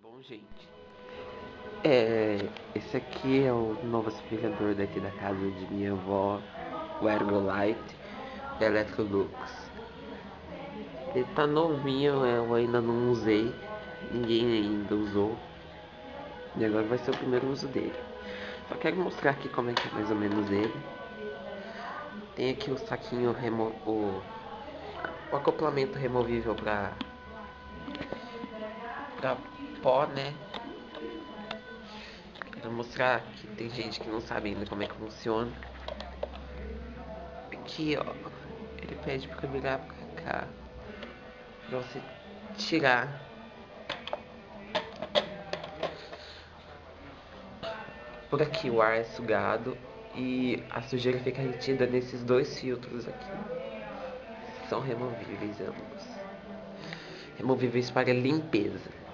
Bom, gente, esse aqui é o novo aspirador daqui da casa de minha avó, o Ergolite da Electrolux. Ele tá novinho, eu ainda não usei, ninguém ainda usou, e agora vai ser o primeiro uso dele. Só quero mostrar aqui como é que é mais ou menos ele. Tem aqui o saquinho, o acoplamento removível pra pó, né? Quero mostrar que tem gente que não sabe ainda como é que funciona. Aqui, ó, ele pede pra virar pra cá, pra você tirar. Por aqui o ar é sugado e a sujeira fica retida nesses dois filtros aqui. São removíveis ambos. Removíveis para limpeza.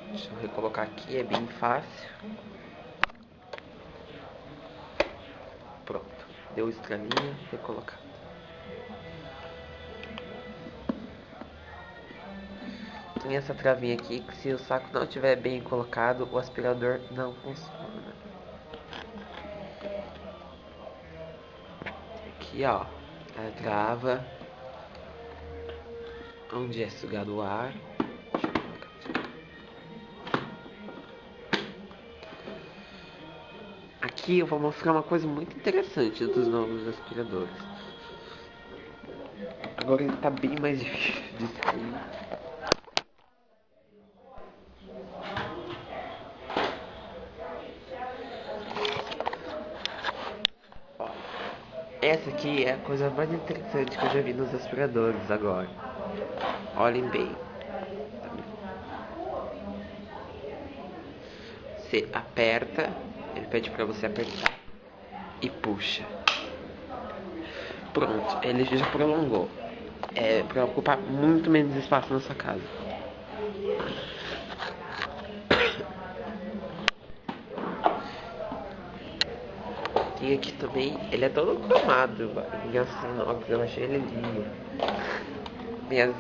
Deixa eu recolocar aqui, é bem fácil. Pronto, deu estralinha, recolocar. Tem essa travinha aqui que se o saco não estiver bem colocado, o aspirador não funciona. Aqui, ó, a trava onde é sugado o ar. Aqui eu vou mostrar uma coisa muito interessante dos novos aspiradores. Agora ele tá bem mais difícil de sair. Ó, essa aqui é a coisa mais interessante que eu já vi nos aspiradores agora. Olhem bem. Você aperta, ele pede pra você apertar e puxa. Pronto, ele já prolongou. É pra ocupar muito menos espaço na sua casa. Tem aqui também, ele é todo cromado em aço inox, eu achei ele lindo. Tem as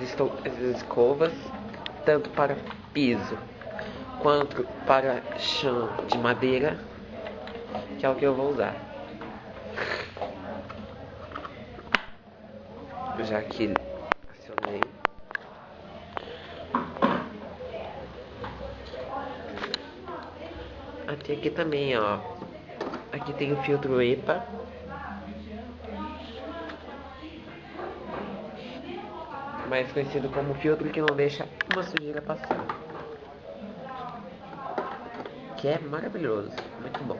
escovas, tanto para piso quanto para chão de madeira, que é o que eu vou usar. Já que acionei. Tem aqui também, ó. Aqui tem o filtro EPA. Mais conhecido como filtro que não deixa uma sujeira passar. Que é maravilhoso, muito bom.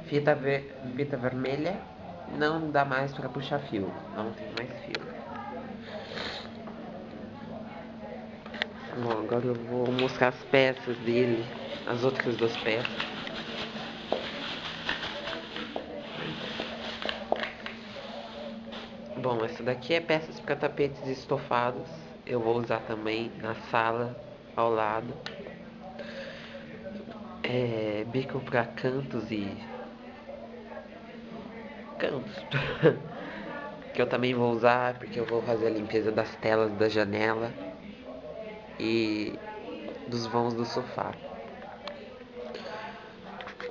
Fita vermelha, não dá mais para puxar fio, não tem mais fio. Bom, agora eu vou mostrar as peças dele, as outras duas peças. Bom, essa daqui é peças para tapetes estofados, eu vou usar também na sala ao lado. Bico para cantos que eu também vou usar porque eu vou fazer a limpeza das telas da janela e dos vãos do sofá.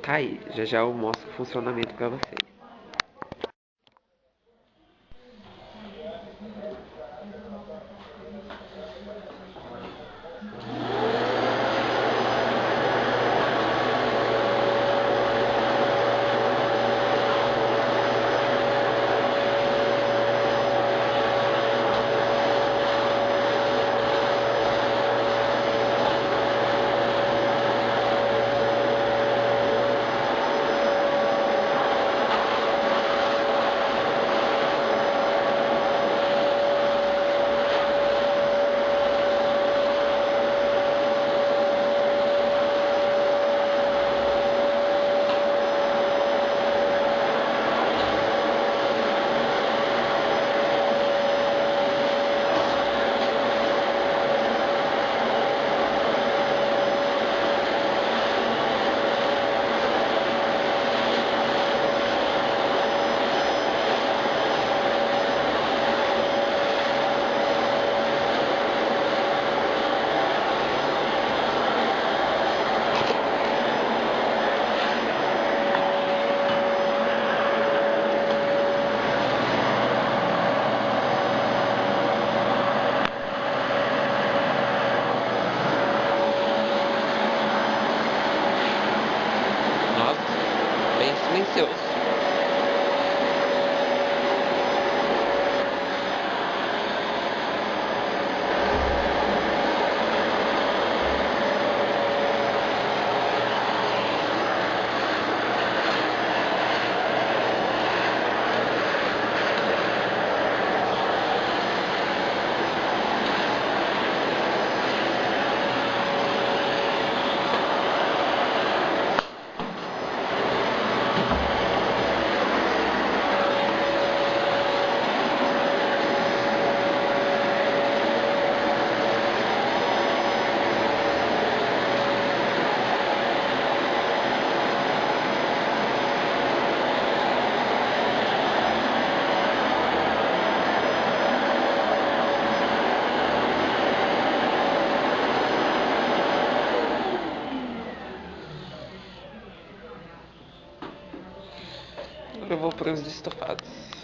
Tá aí, já já eu mostro o funcionamento pra vocês. silencioso. Eu vou para os estofados.